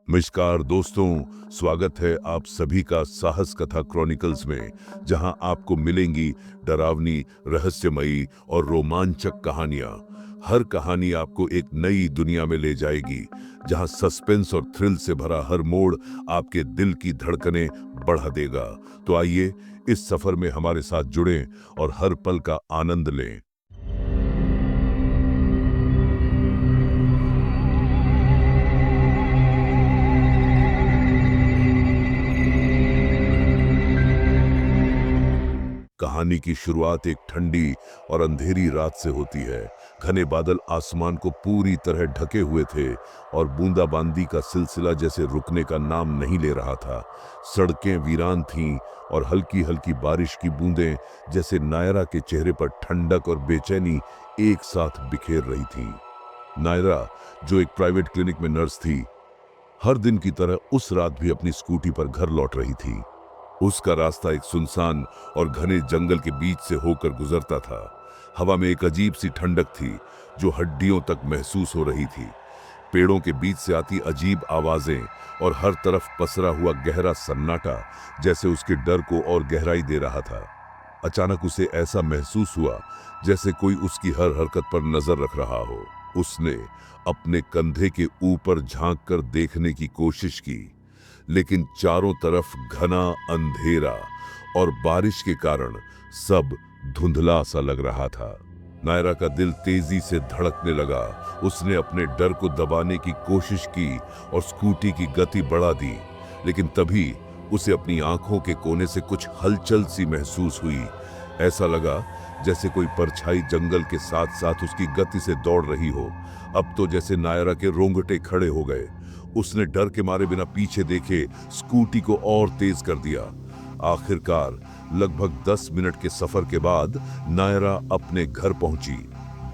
नमस्कार दोस्तों, स्वागत है आप सभी का साहस कथा क्रॉनिकल्स में, जहां आपको मिलेंगी डरावनी, रहस्यमयी और रोमांचक कहानियां। हर कहानी आपको एक नई दुनिया में ले जाएगी, जहां सस्पेंस और थ्रिल से भरा हर मोड़ आपके दिल की धड़कनें बढ़ा देगा। तो आइए इस सफर में हमारे साथ जुड़ें और हर पल का आनंद लें। कहानी की शुरुआत एक ठंडी और अंधेरी रात से होती है। घने बादल आसमान को पूरी तरह ढके हुए थे और बूंदाबांदी का सिलसिला जैसे रुकने का नाम नहीं ले रहा था। सड़कें वीरान थीं और हल्की हल्की बारिश की बूंदें जैसे नायरा के चेहरे पर ठंडक और बेचैनी एक साथ बिखेर रही थीं। नायरा, जो एक प्राइवेट क्लिनिक में नर्स थी, हर दिन की तरह उस रात भी अपनी स्कूटी पर घर लौट रही थी। उसका रास्ता एक सुनसान और घने जंगल के बीच से होकर गुजरता था। हवा में एक अजीब सी ठंडक थी जो हड्डियों तक महसूस हो रही थी। पेड़ों के बीच से आती अजीब आवाजें और हर तरफ पसरा हुआ गहरा सन्नाटा जैसे उसके डर को और गहराई दे रहा था। अचानक उसे ऐसा महसूस हुआ जैसे कोई उसकी हर हरकत पर नजर रख रहा हो। उसने अपने कंधे के ऊपर झांक कर देखने की कोशिश की, लेकिन चारों तरफ घना अंधेरा और बारिश के कारण सब धुंधला सा लग रहा था। नायरा का दिल तेजी से धड़कने लगा। उसने अपने डर को दबाने की कोशिश की और स्कूटी की गति बढ़ा दी, लेकिन तभी उसे अपनी आंखों के कोने से कुछ हलचल सी महसूस हुई। ऐसा लगा जैसे कोई परछाई जंगल के साथ साथ उसकी गति से दौड़ रही हो। अब तो जैसे नायरा के रोंगटे खड़े हो गए। उसने डर के मारे बिना पीछे देखे स्कूटी को और तेज कर दिया। आखिरकार लगभग 10 मिनट के सफर के बाद नायरा अपने घर पहुंची।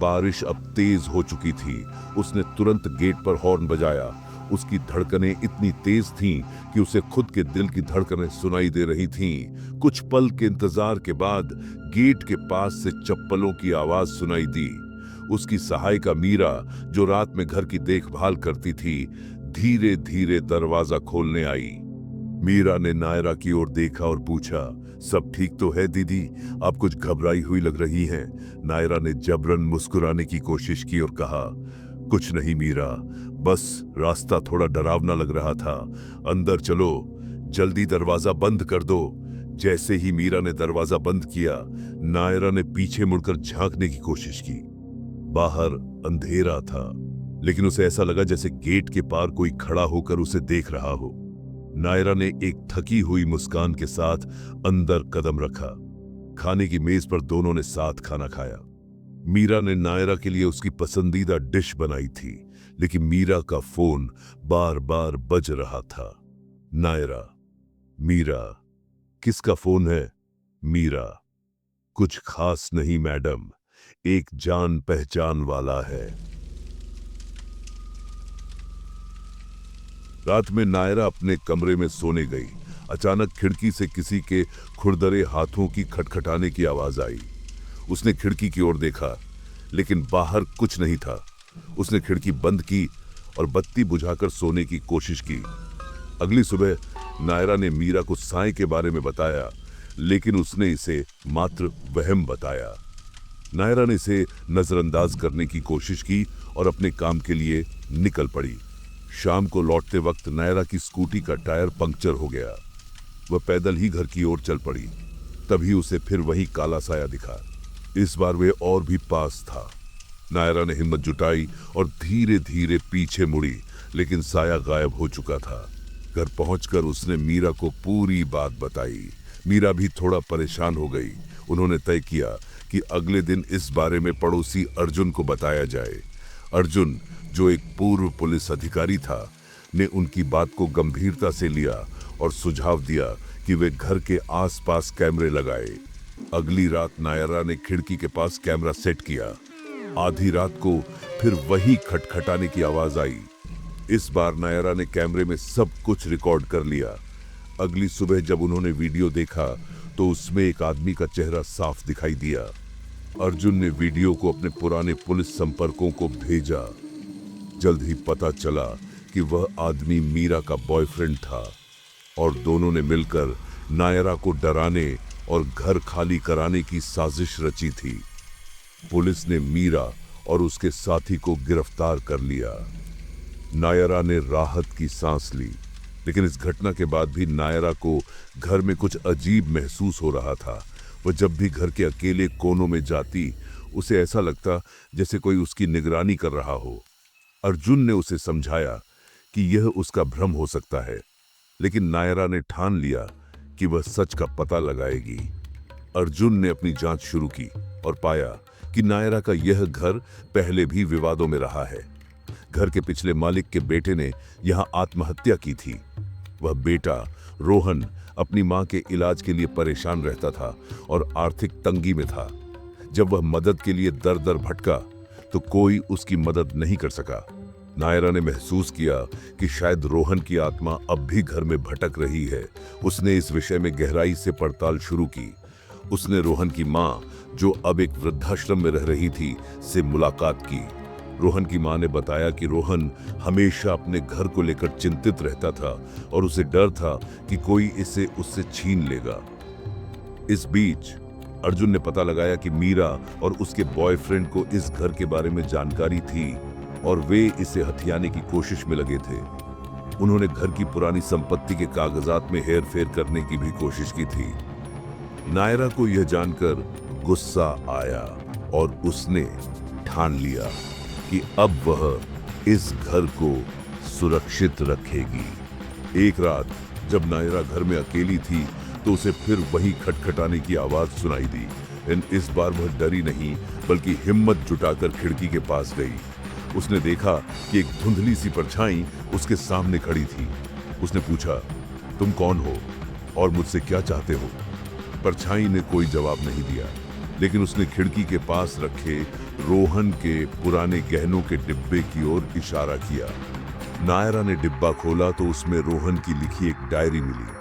बारिश अब तेज हो चुकी थी। उसने तुरंत गेट पर हॉर्न बजाया। उसकी धड़कनें इतनी तेज थीं कि उसे खुद के दिल की धड़कनें सुनाई दे रही थीं। कुछ पल के इंतजार के बाद गेट के पास से चप्पलों की आवाज सुनाई दी। उसकी सहायिका मीरा, जो रात में घर की देखभाल करती थी, धीरे धीरे दरवाजा खोलने आई। मीरा ने नायरा की ओर देखा और पूछा, सब ठीक तो है दीदी? आप कुछ घबराई हुई लग रही हैं। नायरा ने जबरन मुस्कुराने की कोशिश की और कहा, कुछ नहीं मीरा, बस रास्ता थोड़ा डरावना लग रहा था। अंदर चलो, जल्दी दरवाजा बंद कर दो। जैसे ही मीरा ने दरवाजा बंद किया, नायरा ने पीछे मुड़कर झांकने की कोशिश की। बाहर अंधेरा था, लेकिन उसे ऐसा लगा जैसे गेट के पार कोई खड़ा होकर उसे देख रहा हो। नायरा ने एक थकी हुई मुस्कान के साथ अंदर कदम रखा। खाने की मेज पर दोनों ने साथ खाना खाया। मीरा ने नायरा के लिए उसकी पसंदीदा डिश बनाई थी, लेकिन मीरा का फोन बार बार बज रहा था। नायरा, मीरा, किसका फोन है? मीरा, कुछ खास नहीं मैडम, एक जान पहचान वाला है। रात में नायरा अपने कमरे में सोने गई। अचानक खिड़की से किसी के खुरदरे हाथों की खटखटाने की आवाज आई। उसने खिड़की की ओर देखा, लेकिन बाहर कुछ नहीं था। उसने खिड़की बंद की और बत्ती बुझाकर सोने की कोशिश की। अगली सुबह नायरा ने मीरा को साए के बारे में बताया, लेकिन उसने इसे मात्र वहम बताया। नायरा ने इसे नजरअंदाज करने की कोशिश की और अपने काम के लिए निकल पड़ी। शाम को लौटते वक्त नायरा की स्कूटी का टायर पंक्चर हो गया। वह पैदल ही घर की ओर चल पड़ी। तभी उसे फिर वही काला साया दिखा। इस बार वह और भी पास था। नायरा ने हिम्मत जुटाई और धीरे धीरे पीछे मुड़ी, लेकिन साया गायब हो चुका था। घर पहुंचकर उसने मीरा को पूरी बात बताई। मीरा भी थोड़ा परेशान हो गई। उन्होंने तय किया कि अगले दिन इस बारे में पड़ोसी अर्जुन को बताया जाए। अर्जुन, जो एक पूर्व पुलिस अधिकारी था, ने उनकी बात को गंभीरता से लिया और सुझाव दिया कि वे घर के आसपास कैमरे लगाए। अगली रात नायरा ने खिड़की के पास कैमरा सेट किया। आधी रात को फिर वही खटखटाने की आवाज आई। इस बार नायरा ने कैमरे में सब कुछ रिकॉर्ड कर लिया। अगली सुबह जब उन्होंने वीडियो देखा तो उसमें एक आदमी का चेहरा साफ दिखाई दिया। अर्जुन ने वीडियो को अपने पुराने पुलिस संपर्कों को भेजा। जल्द ही पता चला कि वह आदमी मीरा का बॉयफ्रेंड था और दोनों ने मिलकर नायरा को डराने और घर खाली कराने की साजिश रची थी। पुलिस ने मीरा और उसके साथी को गिरफ्तार कर लिया। नायरा ने राहत की सांस ली, लेकिन इस घटना के बाद भी नायरा को घर में कुछ अजीब महसूस हो रहा था। वह जब भी घर के अकेले कोनों में जाती, उसे ऐसा लगता जैसे कोई उसकी निगरानी कर रहा हो। अर्जुन ने उसे समझाया कि यह उसका भ्रम हो सकता है, लेकिन नायरा ने ठान लिया कि वह सच का पता लगाएगी। अर्जुन ने अपनी जांच शुरू की और पाया कि नायरा का यह घर पहले भी विवादों में रहा है। घर के पिछले मालिक के बेटे ने यहां आत्महत्या की थी। वह बेटा रोहन अपनी मां के इलाज के लिए परेशान रहता था और आर्थिक तंगी में था। जब वह मदद के लिए दर दर भटका तो कोई उसकी मदद नहीं कर सका। नायरा ने महसूस किया कि शायद रोहन की आत्मा अब भी घर में भटक रही है। उसने इस विषय में गहराई से पड़ताल शुरू की। उसने रोहन की मां, जो अब एक वृद्धाश्रम में रह रही थी, से मुलाकात की। रोहन की मां ने बताया कि रोहन हमेशा अपने घर को लेकर चिंतित रहता था और उसे डर था कि कोई इसे उससे छीन लेगा। इस बीच अर्जुन ने पता लगाया कि मीरा और उसके बॉयफ्रेंड को इस घर के बारे में जानकारी थी और वे इसे हथियाने की कोशिश में लगे थे। उन्होंने घर की पुरानी संपत्ति के कागजात में हेरफेर करने की भी कोशिश की थी। नायरा को यह जानकर गुस्सा आया और उसने ठान लिया कि अब वह इस घर को सुरक्षित रखेगी। एक रात जब नायरा घर में अकेली थी तो उसे फिर वही खटखटाने की आवाज सुनाई दी। इस बार वह डरी नहीं, बल्कि हिम्मत जुटाकर खिड़की के पास गई। उसने देखा कि एक धुंधली सी परछाई उसके सामने खड़ी थी। उसने पूछा, तुम कौन हो और मुझसे क्या चाहते हो? परछाई ने कोई जवाब नहीं दिया, लेकिन उसने खिड़की के पास रखे रोहन के पुराने गहनों के डिब्बे की ओर इशारा किया। नायरा ने डिब्बा खोला तो उसमें रोहन की लिखी एक डायरी मिली।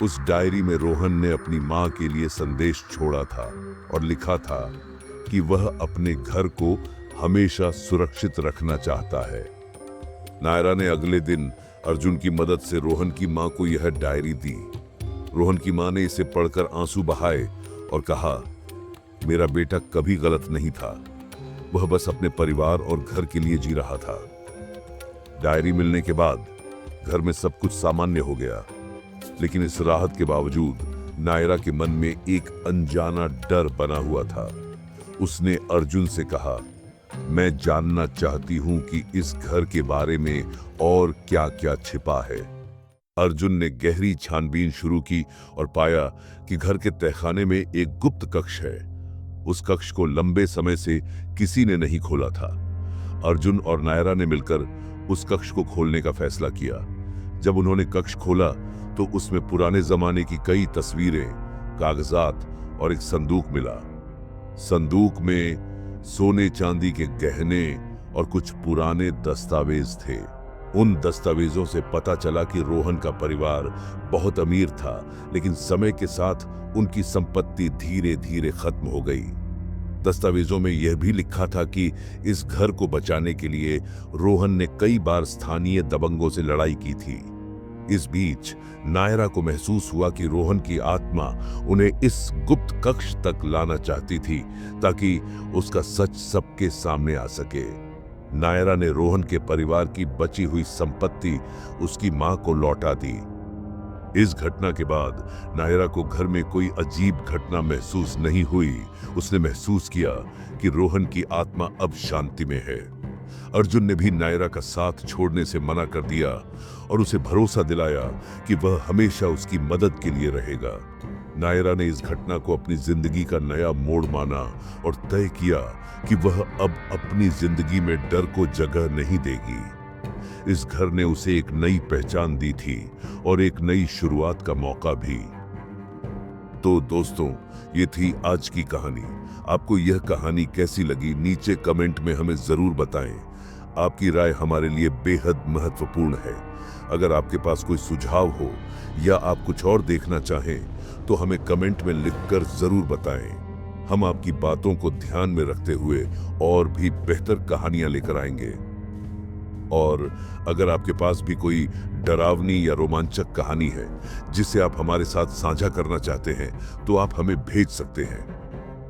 उस डायरी में रोहन ने अपनी मां के लिए संदेश छोड़ा था और लिखा था कि वह अपने घर को हमेशा सुरक्षित रखना चाहता है। नायरा ने अगले दिन अर्जुन की मदद से रोहन की मां को यह डायरी दी। रोहन की मां ने इसे पढ़कर आंसू बहाए और कहा, मेरा बेटा कभी गलत नहीं था, वह बस अपने परिवार और घर के लिए जी रहा था। डायरी मिलने के बाद घर में सब कुछ सामान्य हो गया, लेकिन इस राहत के बावजूद नायरा के मन में एक अनजाना डर बना हुआ था। उसने अर्जुन से कहा, मैं जानना चाहती हूं कि इस घर के बारे में और क्या क्या छिपा है। अर्जुन ने गहरी छानबीन शुरू की और पाया कि घर के तहखाने में एक गुप्त कक्ष है। उस कक्ष को लंबे समय से किसी ने नहीं खोला था। अर्जुन और नायरा ने मिलकर उस कक्ष को खोलने का फैसला किया। जब उन्होंने कक्ष खोला तो उसमें पुराने जमाने की कई तस्वीरें, कागजात और एक संदूक मिला। संदूक में सोने चांदी के गहने और कुछ पुराने दस्तावेज थे। उन दस्तावेजों से पता चला कि रोहन का परिवार बहुत अमीर था, लेकिन समय के साथ उनकी संपत्ति धीरे धीरे खत्म हो गई। दस्तावेजों में यह भी लिखा था कि इस घर को बचाने के लिए रोहन ने कई बार स्थानीय दबंगों से लड़ाई की थी। इस बीच नायरा को महसूस हुआ कि रोहन की आत्मा उन्हें इस गुप्त कक्ष तक लाना चाहती थी ताकि उसका सच सबके सामने आ सके। नायरा ने रोहन के परिवार की बची हुई संपत्ति उसकी मां को लौटा दी। इस घटना के बाद नायरा को घर में कोई अजीब घटना महसूस नहीं हुई। उसने महसूस किया कि रोहन की आत्मा अब शांति में है। अर्जुन ने भी नायरा का साथ छोड़ने से मना कर दिया और उसे भरोसा दिलाया कि वह हमेशा उसकी मदद के लिए रहेगा। नायरा ने इस घटना को अपनी जिंदगी का नया मोड़ माना और तय किया कि वह अब अपनी जिंदगी में डर को जगह नहीं देगी। इस घर ने उसे एक नई पहचान दी थी और एक नई शुरुआत का मौका भी। तो दोस्तों, ये थी आज की कहानी। आपको यह कहानी कैसी लगी नीचे कमेंट में हमें जरूर बताएं। आपकी राय हमारे लिए बेहद महत्वपूर्ण है। अगर आपके पास कोई सुझाव हो या आप कुछ और देखना चाहें तो हमें कमेंट में लिखकर जरूर बताएं। हम आपकी बातों को ध्यान में रखते हुए और भी बेहतर कहानियां लेकर आएंगे। और अगर आपके पास भी कोई डरावनी या रोमांचक कहानी है जिसे आप हमारे साथ साझा करना चाहते हैं, तो आप हमें भेज सकते हैं।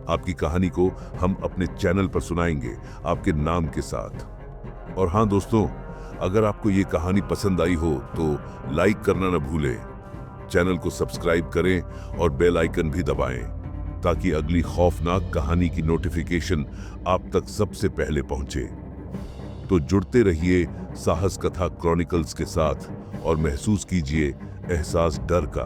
आपकी कहानी को हम अपने चैनल पर सुनाएंगे, आपके नाम के साथ। और हाँ दोस्तों, अगर आपको ये कहानी पसंद आई हो तो लाइक करना न भूलें, चैनल को सब्सक्राइब करें और बेल आइकन भी दबाएं, ताकि अगली खौफनाक कहानी की नोटिफिकेशन आप तक सबसे पहले पहुंचे। तो जुड़ते रहिए साहस कथा क्रॉनिकल्स के साथ और महसूस कीजिए एहसास डर का।